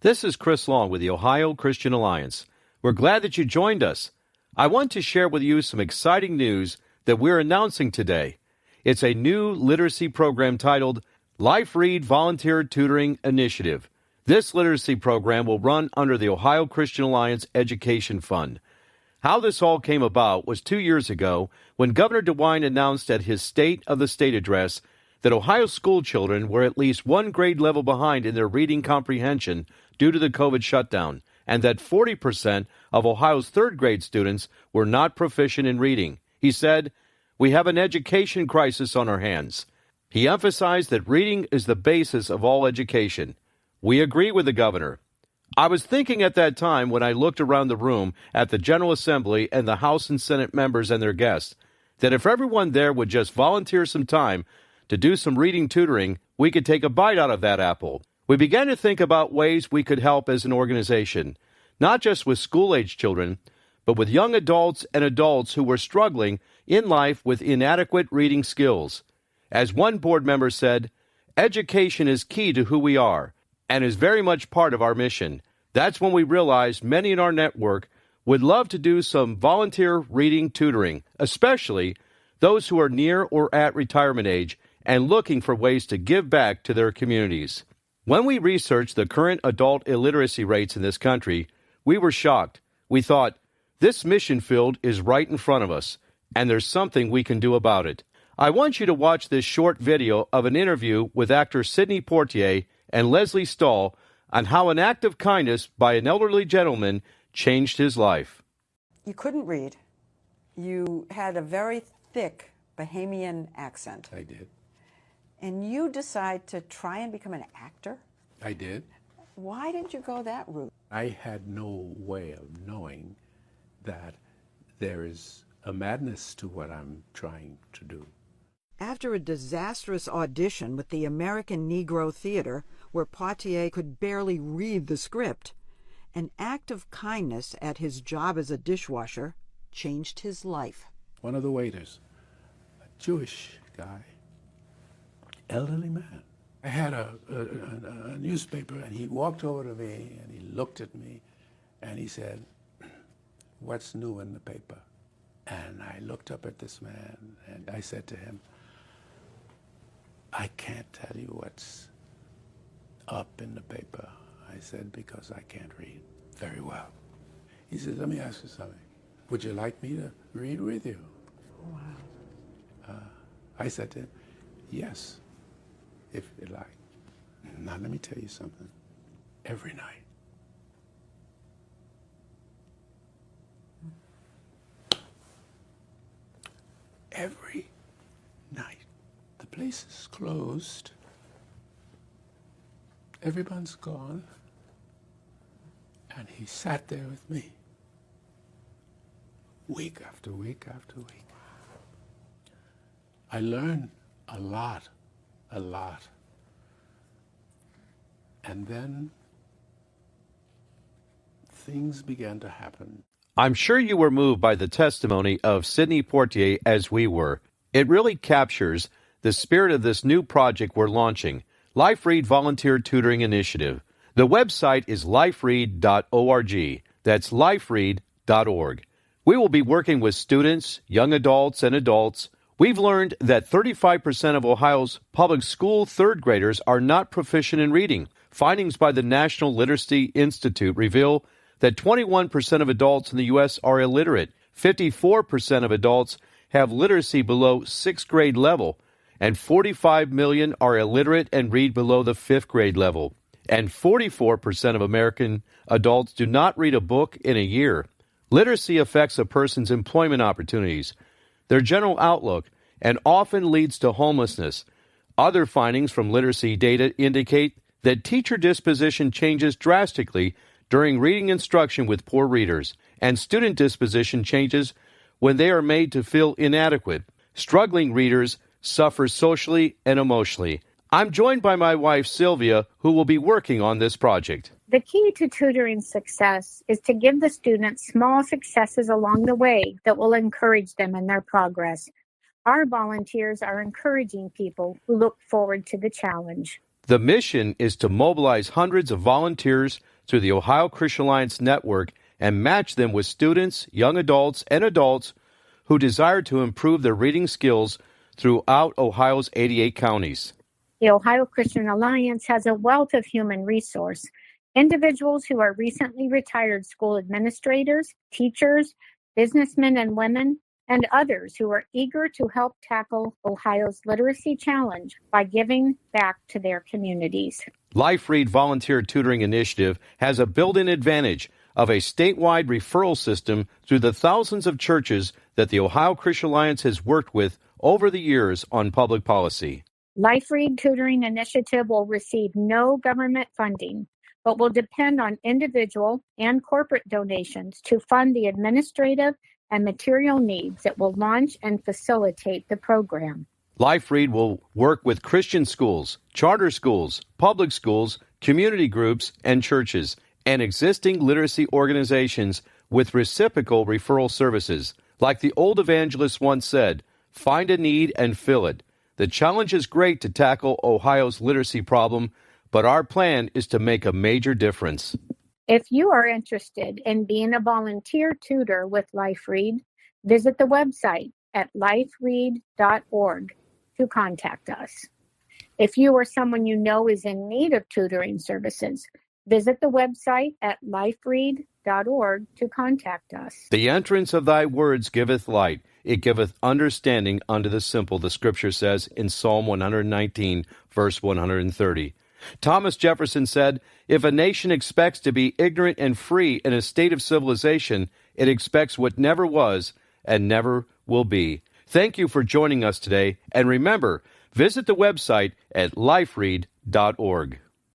This is Chris Long with the Ohio Christian Alliance. We're glad that you joined us. I want to share with you some exciting news that we're announcing today. It's a new literacy program titled LifeRead Volunteer Tutoring Initiative. This literacy program will run under the Ohio Christian Alliance Education Fund. How this all came about was 2 years ago when Governor DeWine announced at his State of the State address that Ohio school children were at least one grade level behind in their reading comprehension due to the COVID shutdown, and that 40% of Ohio's third grade students were not proficient in reading. He said, "We have an education crisis on our hands." He emphasized that reading is the basis of all education. We agree with the governor. I was thinking at that time when I looked around the room at the General Assembly and the House and Senate members and their guests, that if everyone there would just volunteer some time to do some reading tutoring, we could take a bite out of that apple. We began to think about ways we could help as an organization, not just with school-age children, but with young adults and adults who were struggling in life with inadequate reading skills. As one board member said, education is key to who we are and is very much part of our mission. That's when we realized many in our network would love to do some volunteer reading tutoring, especially those who are near or at retirement age and looking for ways to give back to their communities. When we researched the current adult illiteracy rates in this country, we were shocked. We thought, this mission field is right in front of us, and there's something we can do about it. I want you to watch this short video of an interview with actor Sidney Poitier and Leslie Stahl on how an act of kindness by an elderly gentleman changed his life. You couldn't read. You had a very thick Bahamian accent. I did. And you decide to try and become an actor? I did. Why didn't you go that route? I had no way of knowing that there is a madness to what I'm trying to do. After a disastrous audition with the American Negro Theater, where Poitier could barely read the script, an act of kindness at his job as a dishwasher changed his life. One of the waiters, a Jewish guy, elderly man. I had a newspaper, and he walked over to me, and he looked at me, and he said, "What's new in the paper?" And I looked up at this man, and I said to him, "I can't tell you what's up in the paper." I said, "because I can't read very well." He said, "Let me ask you something. Would you like me to read with you?" Wow. I said to him, "Yes, if you like." Now let me tell you something. Every night, the place is closed. Everyone's gone. And he sat there with me, week after week after week. I learned a lot. And then things began to happen. I'm sure you were moved by the testimony of Sidney Poitier as we were. It really captures the spirit of this new project we're launching, LifeRead Volunteer Tutoring Initiative. The website is liferead.org. That's liferead.org. We will be working with students, young adults, and adults. We've learned that 35% of Ohio's public school third graders are not proficient in reading. Findings by the National Literacy Institute reveal that 21% of adults in the U.S. are illiterate, 54% of adults have literacy below sixth grade level, and 45 million are illiterate and read below the fifth grade level. And 44% of American adults do not read a book in a year. Literacy affects a person's employment opportunities, their general outlook, and often leads to homelessness. Other findings from literacy data indicate that teacher disposition changes drastically during reading instruction with poor readers, and student disposition changes when they are made to feel inadequate. Struggling readers suffer socially and emotionally. I'm joined by my wife, Sylvia, who will be working on this project. The key to tutoring success is to give the students small successes along the way that will encourage them in their progress. Our volunteers are encouraging people who look forward to the challenge. The mission is to mobilize hundreds of volunteers through the Ohio Christian Alliance Network and match them with students, young adults, and adults who desire to improve their reading skills throughout Ohio's 88 counties. The Ohio Christian Alliance has a wealth of human resource. Individuals who are recently retired school administrators, teachers, businessmen and women, and others who are eager to help tackle Ohio's literacy challenge by giving back to their communities. LifeRead Volunteer Tutoring Initiative has a built-in advantage of a statewide referral system through the thousands of churches that the Ohio Christian Alliance has worked with over the years on public policy. LifeRead Tutoring Initiative will receive no government funding, but will depend on individual and corporate donations to fund the administrative and material needs that will launch and facilitate the program. LifeRead will work with Christian schools, charter schools, public schools, community groups, and churches, and existing literacy organizations with reciprocal referral services. Like the old evangelist once said, find a need and fill it. The challenge is great to tackle Ohio's literacy problem, but our plan is to make a major difference. If you are interested in being a volunteer tutor with LifeRead, visit the website at liferead.org to contact us. If you or someone you know is in need of tutoring services, visit the website at liferead.org to contact us. The entrance of thy words giveth light. It giveth understanding unto the simple, the scripture says in Psalm 119, verse 130. Thomas Jefferson said, if a nation expects to be ignorant and free in a state of civilization, it expects what never was and never will be. Thank you for joining us today, and remember, visit the website at liferead.org.